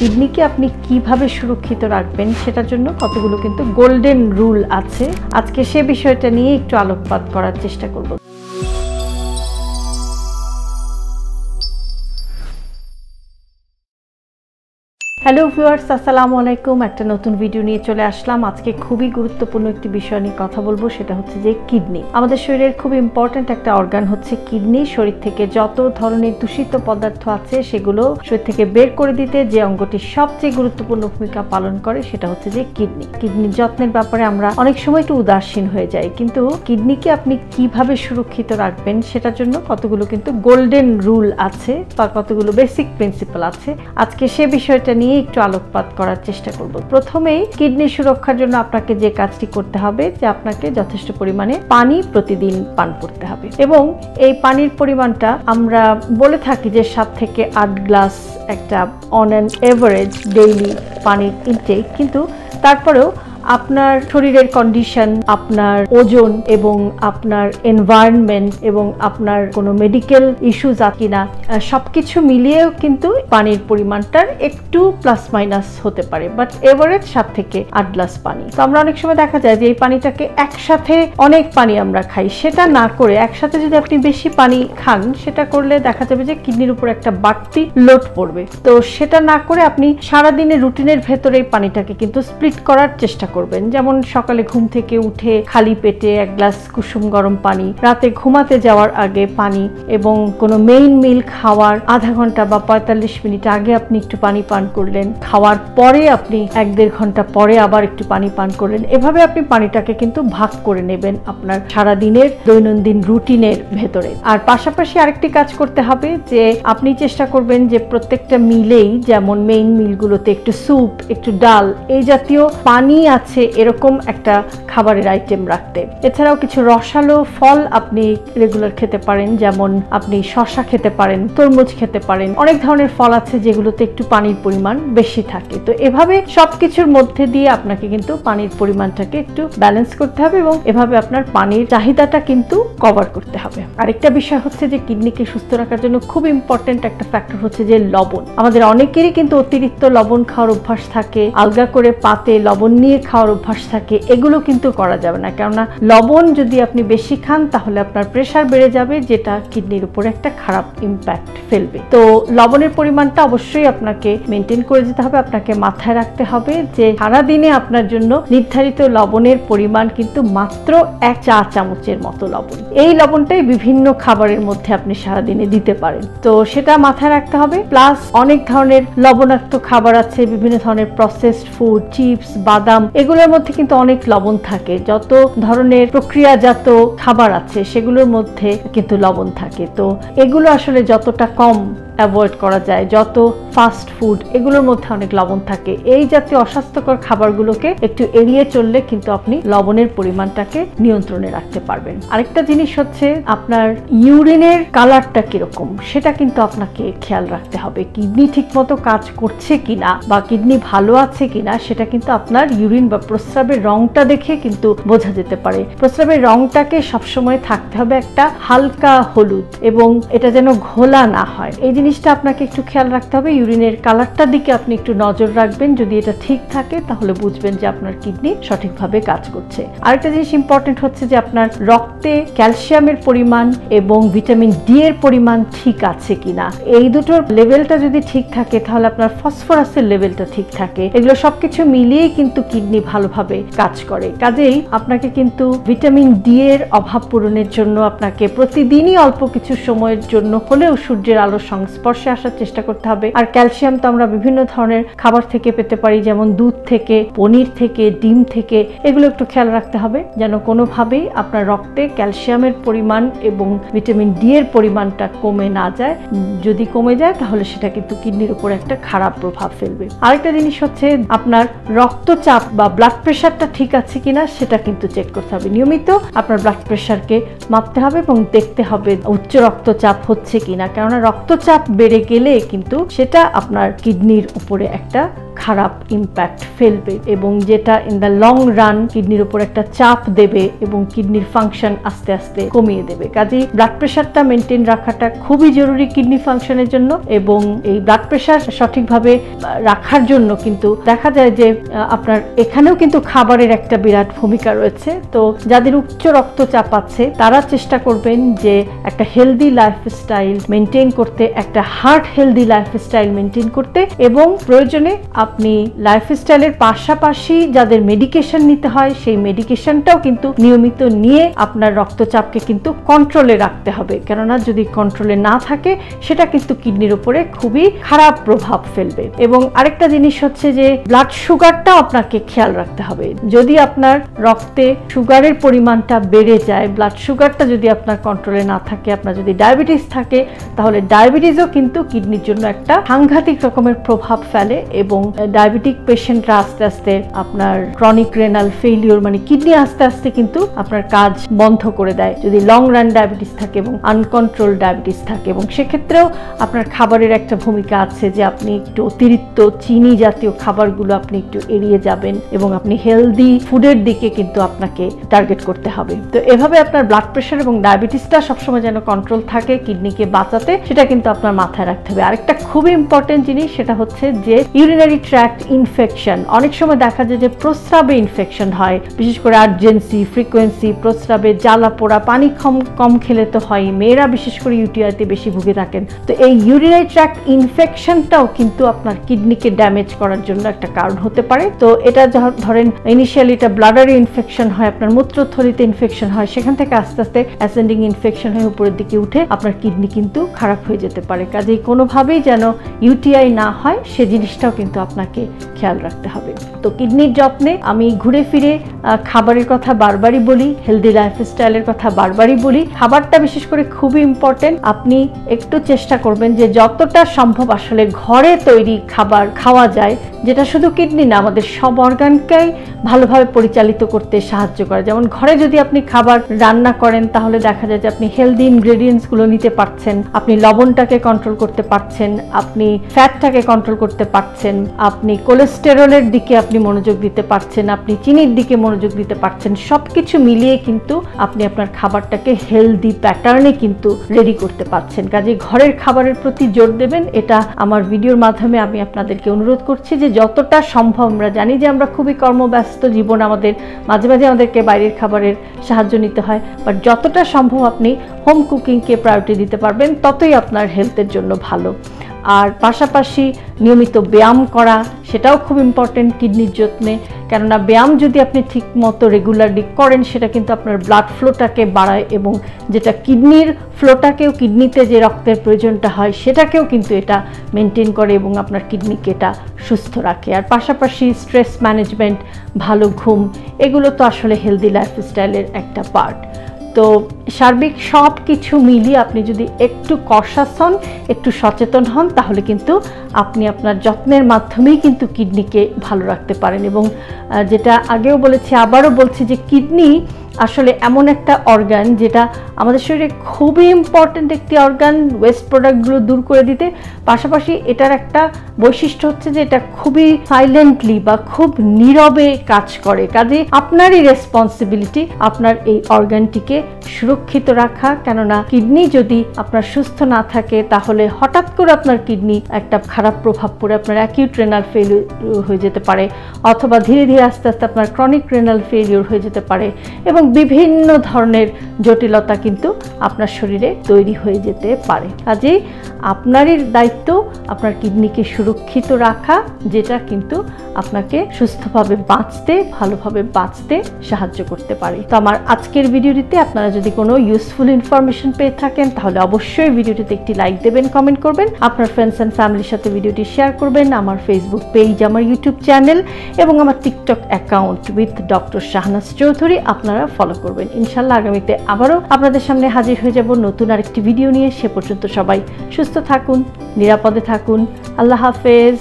কিডনিকে আপনি কিভাবে সুরক্ষিত রাখবেন সেটার জন্য কতগুলো কিন্তু গোল্ডেন রুল আছে। আজকে সে বিষয়টা নিয়ে একটু আলোকপাত করার চেষ্টা করব। হ্যালো ভিউয়ার্স, আসসালামু আলাইকুম। একটা নতুন ভিডিও নিয়ে চলে আসলাম। আজকে খুবই গুরুত্বপূর্ণ একটি বিষয় নিয়ে কথা বলবো, সেটা হচ্ছে যে কিডনি। আমাদের শরীরের খুব ইম্পর্ট্যান্ট একটা অর্গান হচ্ছে কিডনি। শরীর থেকে যত ধরনের দূষিত পদার্থ আছে সেগুলো শরীর থেকে বের করে দিতে যে অঙ্গটি সবচেয়ে গুরুত্বপূর্ণ ভূমিকা পালন করে সেটা হচ্ছে যে কিডনি। কিডনির যত্নের ব্যাপারে আমরা অনেক সময় একটু উদাসীন হয়ে যাই, কিন্তু কিডনিকে আপনি কিভাবে সুরক্ষিত রাখবেন সেটার জন্য কতগুলো কিন্তু গোল্ডেন রুল আছে বা কতগুলো বেসিক প্রিন্সিপাল আছে। আজকে সে বিষয়টা নিয়ে একটু আলোকপাত করার চেষ্টা করব। প্রথমেই কিডনি সুরক্ষার জন্য আপনাকে যে কাজটি করতে হবে যে আপনাকে যথেষ্ট পরিমাণে পানি প্রতিদিন পান করতে হবে, এবং এই পানির পরিমাণটা আমরা বলে থাকি যে 7 থেকে 8 গ্লাস একটা অন অ্যান এভারেজ ডেইলি পানির ইনটেক। কিন্তু তারপরেও আপনার শরীরের কন্ডিশন, আপনার ওজন এবং আপনার এনভায়রনমেন্ট এবং আপনার কোনো মেডিকেল ইস্যুজ আছে কিনা সবকিছু মিলিয়েও কিন্তু পানির পরিমাণটার একটু প্লাস মাইনাস হতে পারে, বাট এভারেজ 7 থেকে 8 গ্লাস পানি। তো আমরা অনেক সময় দেখা যায় যে এই পানিটাকে একসাথে অনেক পানি আমরা খাই, সেটা না করে একসাথে যদি আপনি বেশি পানি খান সেটা করলে দেখা যাবে যে কিডনির উপর একটা বাড়তি লোড পড়বে। তো সেটা না করে আপনি সারাদিনের রুটিনের ভেতরে এই পানিটাকে কিন্তু স্প্লিট করার চেষ্টা করবেন। যেমন সকালে ঘুম থেকে উঠে খালি পেটে 1 গ্লাস কুসুম গরম পানি, রাতে ঘুমাতে যাওয়ার আগে পানি, এবং কোনো মেইন মিল খাওয়ার আধা ঘন্টা বা 45 মিনিট আগে আপনি একটু পানি পান করলেন, খাওয়ার পরে আপনি 1-1.5 ঘন্টা পরে আবার একটু পানি পান করলেন। এভাবে আপনি পানিটাকে কিন্তু ভাগ করে নেবেন আপনার সারাদিনের দৈনন্দিন রুটিনের ভেতরে। আর পাশাপাশি আরেকটি কাজ করতে হবে যে আপনি চেষ্টা করবেন যে প্রত্যেকটা মিলেই, যেমন মেইন মিলগুলোতে একটু স্যুপ, একটু ডাল, এই জাতীয় পানি আছে এরকম একটা খাবারের আইটেম রাখতে। এছাড়াও কিছু রসালো ফল আপনি রেগুলার খেতে পারেন, যেমন আপনি শসা খেতে পারেন, তরমুজ খেতে পারেন। অনেক ধরনের ফল আছে যেগুলোতে একটু পানির পরিমাণ বেশি থাকে। তো এভাবে সবকিছুর মধ্যে দিয়ে আপনাকে কিন্তু পানির পরিমাণটাকে একটু ব্যালেন্স করতে হবে এবং এভাবে আপনার পানির চাহিদাটা কিন্তু কভার করতে হবে। আরেকটা বিষয় হচ্ছে যে কিডনিকে সুস্থ রাখার জন্য খুব ইম্পর্টেন্ট একটা ফ্যাক্টর হচ্ছে যে লবণ। আমাদের অনেকেরই কিন্তু অতিরিক্ত লবণ খাওয়ার অভ্যাস থাকে, আলগা করে পাতে লবণ নিয়ে খাওয়ার অভ্যাস থাকে। এগুলো কিন্তু করা যাবে না, কেননা লবণ যদি আপনি বেশি খান তাহলে আপনার প্রেসার বেড়ে যাবে, যেটা কিডনির উপর একটা খারাপ ইম্প্যাক্ট ফেলবে। তো লবণের পরিমাণটা অবশ্যই আপনাকে মেনটেন করে যেতে হবে। আপনাকে মাথায় রাখতে হবে যে সারাদিনে আপনার জন্য নির্ধারিত লবণের পরিমাণ কিন্তু মাত্র 1 চা চামচের মতো লবণ। এই লবণটাই বিভিন্ন খাবারের মধ্যে আপনি সারাদিনে দিতে পারেন, তো সেটা মাথায় রাখতে হবে। প্লাস অনেক ধরনের লবণাক্ত খাবার আছে, বিভিন্ন ধরনের প্রসেসড ফুড, চিপস, বাদাম, এগুলোর মধ্যে কিন্তু অনেক লবণ থাকে। যত ধরনের প্রক্রিয়াজাত খাবার আছে সেগুলোর মধ্যে কিন্তু লবণ থাকে। তো এগুলো আসলে যতটা কম অ্যাভয়েড করা যায়, যত ফাস্ট ফুড, এগুলোর মধ্যে অনেক লবণ থাকে। এই জাতীয় অস্বাস্থ্যকর খাবারগুলোকে একটু এড়িয়ে চললে কিন্তু আপনি লবণের পরিমাণটাকে নিয়ন্ত্রণে রাখতে পারবেন। আরেকটা জিনিস হচ্ছে আপনার ইউরিনের কালারটা কিরকম সেটা কিন্তু আপনাকে খেয়াল রাখতে হবে। কিডনি ঠিকমতো কাজ করছে কিনা বা কিডনি ভালো আছে কিনা সেটা কিন্তু আপনার ইউরিন বা প্রস্রাবের রংটা দেখে কিন্তু বোঝা যেতে পারে। প্রস্রাবের রংটাকে সবসময় থাকতে হবে একটা হালকা হলুদ, এবং এটা যেন ঘোলা না হয়। এই জিনিসটা আপনাকে একটু খেয়াল রাখতে হবে। ইউরিনের কালারটার দিকে আপনি একটু নজর রাখবেন। যদি এটা ঠিক থাকে তাহলে বুঝবেন যে আপনার কিডনি সঠিকভাবে কাজ করছে। আরেকটা জিনিস ইম্পর্টেন্ট হচ্ছে যে আপনার রক্তে ক্যালসিয়ামের পরিমাণ এবং ভিটামিন ডি এর পরিমাণ ঠিক আছে কিনা। এই দুটোর লেভেলটা যদি ঠিক থাকে তাহলে আপনার ফসফরাসের লেভেলটা ঠিক থাকে। এগুলো সবকিছু মিলিয়ে কিন্তু কিডনি ভালোভাবে কাজ করে। কাজেই আপনাকে কিন্তু ভিটামিন ডি এর অভাব পূরণের জন্য আপনাকে প্রতিদিনই অল্প কিছু সময়ের জন্য হলেও সূর্যের আলোর সংস্পর্শে আসার চেষ্টা করতে হবে। আর ক্যালসিয়াম তো আমরা বিভিন্ন ধরনের খাবার থেকে পেতে পারি, যেমন দুধ থেকে, পনির থেকে, ডিম থেকে। এগুলো একটু খেয়াল রাখতে হবে যেন কোনোভাবেই আপনার রক্তে ক্যালসিয়ামের পরিমাণ এবং ভিটামিন ডি এর পরিমাণটা কমে না যায়। যদি কমে যায় তাহলে সেটা কিন্তু কিডনির উপর একটা খারাপ প্রভাব ফেলবে। আরেকটা জিনিস হচ্ছে আপনার রক্তচাপ বা ব্লাড প্রেশারটা ঠিক আছে কিনা সেটা কিন্তু চেক করতে হবে। নিয়মিত আপনার ব্লাড প্রেশারকে মাপতে হবে এবং দেখতে হবে উচ্চ রক্তচাপ হচ্ছে কিনা, কেননা রক্তচাপ রক্তচাপ বেড়ে গেলে কিন্তু সেটা আপনার কিডনির উপরে একটা খারাপ ইম্প্যাক্ট ফেলবে এবং যেটা ইন দ্য লং রান কিডনির উপর একটা চাপ দেবে এবং কিডনির ফাংশন আস্তে আস্তে কমিয়ে দেবে। কাজেই ব্লাড প্রেশারটা মেনটেন রাখাটা খুবই জরুরি কিডনি ফাংশনের জন্য এবং এই ব্লাড প্রেশার সঠিকভাবে রাখার জন্য কিন্তু দেখা যায় যে আপনার এখানেও কিন্তু খাবারের একটা বিরাট ভূমিকা রয়েছে। তো যাদের উচ্চ রক্তচাপ আছে তারা চেষ্টা করবেন যে একটা হেলদি লাইফস্টাইল মেনটেন করতে, একটা হার্ট হেলদি লাইফস্টাইল মেনটেন করতে এবং প্রয়োজনে আপনি লাইফস্টাইলের পাশাপাশি যাদের মেডিকেশন নিতে হয় সেই মেডিকেশনটাও কিন্তু নিয়মিত নিয়ে আপনার রক্তচাপকে কিন্তু কন্ট্রোলে রাখতে হবে, কেননা যদি কন্ট্রোলে না থাকে সেটা কিন্তু কিডনির উপরে খুবই খারাপ প্রভাব ফেলবে। এবং আরেকটা জিনিস হচ্ছে যে ব্লাড সুগারটাও আপনাকে খেয়াল রাখতে হবে। যদি আপনার রক্তে সুগারের পরিমাণটা বেড়ে যায়, ব্লাড সুগারটা যদি আপনার কন্ট্রোলে না থাকে, আপনার যদি ডায়াবেটিস থাকে, তাহলে ডায়াবেটিসও কিন্তু কিডনির জন্য একটা সাংঘাতিক রকমের প্রভাব ফেলে এবং ডায়াবেটিক পেশেন্টরা আস্তে আস্তে আপনার ক্রনিক রেনাল ফেইলিওর মানে কিডনি আস্তে আস্তে কিন্তু আপনার কাজ বন্ধ করে দেয় যদি লং রান ডায়াবেটিস থাকে এবং আনকন্ট্রোল ডায়াবেটিস থাকে। এবং সেক্ষেত্রেও আপনার খাবারের একটা ভূমিকা আছে যে আপনি একটু অতিরিক্ত চিনি জাতীয় খাবারগুলো আপনি একটু এড়িয়ে যাবেন এবং আপনি হেলদি ফুডের দিকে কিন্তু আপনাকে টার্গেট করতে হবে। তো এভাবে আপনার ব্লাড প্রেশার এবং ডায়াবেটিসটা সবসময় যেন কন্ট্রোল থাকে কিডনিকে বাঁচাতে, সেটা কিন্তু আপনার মাথায় রাখতে হবে। আরেকটা খুবই ইম্পর্টেন্ট জিনিস সেটা হচ্ছে যে ইউরিনারি ট্র্যাক্ট ইনফেকশন। অনেক সময় দেখা যায় যে প্রস্রাবে ইনফেকশন হয়, বিশেষ করে আর্জেন্সি ফ্রিকোয়েন্সি, প্রস্রাবে জ্বালা পোড়া, পানি কম খেলে তো হয়, মেয়েরা বিশেষ করে ইউটিআইতে বেশি ভুগে থাকেন। তো এই ইউরিনারি ট্র্যাক্ট ইনফেকশনটাও কিন্তু আপনার কিডনিকে ড্যামেজ করার জন্য একটা কারণ হতে পারে। তো এটা ধরেন ইনিশিয়ালি এটা ব্লাডারি ইনফেকশন হয়, আপনার মূত্রথলিতে ইনফেকশন হয়, সেখান থেকে আস্তে আস্তে অ্যাসেন্ডিং ইনফেকশন হয়ে উপরের দিকে উঠে আপনার কিডনি কিন্তু খারাপ হয়ে যেতে পারে। কাজেই কোনোভাবেই যেন ইউটিআই না হয় সে জিনিসটাও কিন্তু আপনাকে খেয়াল রাখতে হবে। তো কিডনির যত্নে আমি ঘুরে ফিরে খাবারের কথা বারবারই বলি, হেলদি লাইফস্টাইলের কথা বারবারই বলি। খাবারটা বিশেষ করে খুবই ইম্পর্টেন্ট। আপনি একটু চেষ্টা করবেন যে যতটা সম্ভব আসলে ঘরে তৈরি খাবার খাওয়া যায়, যেটা শুধু কিডনি না আমাদের সব অর্গানকেই ভালোভাবে পরিচালিত করতে সাহায্য করে। যেমন ঘরে যদি আপনি খাবার রান্না করেন তাহলে দেখা যায় যে আপনি হেলদি ইনগ্রেডিয়েন্টসগুলো নিতে পারছেন, আপনি লবণটাকে কন্ট্রোল করতে পারছেন, আপনি ফ্যাটটাকে কন্ট্রোল করতে পারছেন, আপনি কোলেস্টেরলের দিকে আপনি মনোযোগ দিতে পারছেন, আপনি চিনির দিকে মনোযোগ দিতে পারছেন। সবকিছু মিলিয়ে কিন্তু আপনি আপনার খাবারটাকে হেলদি প্যাটার্নে কিন্তু রেডি করতে পারছেন। কাজে ঘরের খাবারের প্রতি জোর দেবেন, এটা আমার ভিডিওর মাধ্যমে আমি আপনাদেরকে অনুরোধ করছি যে যতটা সম্ভব, আমরা জানি যে আমরা খুবই কর্মব্যস্ত জীবন, আমাদের মাঝে মাঝে আমাদেরকে বাইরের খাবারের সাহায্য নিতে হয়, বাট যতটা সম্ভব আপনি হোম কুকিংকে প্রায়োরিটি দিতে পারবেন ততই আপনার হেলথের জন্য ভালো। আর পাশাপাশি নিয়মিত ব্যায়াম করা সেটাও খুব ইম্পর্টেন্ট কিডনির যত্নে, কেননা ব্যায়াম যদি আপনি ঠিক মতো রেগুলারলি করেন সেটা কিন্তু আপনার ব্লাড ফ্লোটাকে বাড়ায় এবং যেটা কিডনির ফ্লোটাকেও, কিডনিতে যে রক্তের প্রয়োজনটা হয় সেটাকেও কিন্তু এটা মেনটেন করে এবং আপনার কিডনিকে এটা সুস্থ রাখে। আর পাশাপাশি স্ট্রেস ম্যানেজমেন্ট, ভালো ঘুম, এগুলো তো আসলে হেলদি লাইফস্টাইলের একটা পার্ট। তো সার্বিক সব কিছু মিলিয়ে আপনি যদি একটু কনশাস হন, একটু সচেতন হন, তাহলে কিন্তু আপনি আপনার যত্নের মাধ্যমেই কিন্তু কিডনিকে ভালো রাখতে পারেন। এবং যেটা আগেও বলেছি আবারও বলছি যে কিডনি আসলে এমন একটা অর্গান যেটা আমাদের শরীরে খুবই ইম্পর্টেন্ট একটি অর্গান ওয়েস্ট প্রোডাক্টগুলো দূর করে দিতে। পাশাপাশি এটার একটা বৈশিষ্ট্য হচ্ছে যে এটা খুবই সাইলেন্টলি বা খুব নীরবে কাজ করে। কাজে আপনারই রেসপন্সিবিলিটি আপনার এই অর্গানটিকে সুরক্ষিত রাখা, কেননা কিডনি যদি আপনার সুস্থ না থাকে তাহলে হঠাৎ করে আপনার কিডনি একটা খারাপ প্রভাব পড়ে আপনার অ্যাকিউট রেনাল ফেলিওর হয়ে যেতে পারে, অথবা ধীরে ধীরে আস্তে আস্তে আপনার ক্রনিক রেনাল ফেলিওর হয়ে যেতে পারে এবং বিভিন্ন ধরনের জটিলতা কিন্তু আপনার শরীরে তৈরি হয়ে যেতে পারে। কাজেই আপনারই দায়িত্ব আপনার কিডনিকে সুরক্ষিত রাখা, যেটা কিন্তু আপনাকে সুস্থভাবে বাঁচতে, ভালোভাবে বাঁচতে সাহায্য করতে পারে। তো আমার আজকের ভিডিওটিতে আপনারা যদি কোনো ইউজফুল ইনফরমেশন পেয়ে থাকেন তাহলে অবশ্যই ভিডিওটিতে একটি লাইক দেবেন, কমেন্ট করবেন, আপনার ফ্রেন্ডস অ্যান্ড ফ্যামিলির সাথে ভিডিওটি শেয়ার করবেন। আমার ফেসবুক পেজ, আমার ইউটিউব চ্যানেল এবং আমার TikTok account with doctor Shahnaz Chowdhury আপনারা ফলো করবেন। ইনশাল্লাহ আগামীতে আবারও আপনাদের সামনে হাজির হয়ে যাব নতুন আরেকটি ভিডিও নিয়ে। সে পর্যন্ত সবাই সুস্থ থাকুন, নিরাপদে থাকুন। আল্লাহ হাফেজ।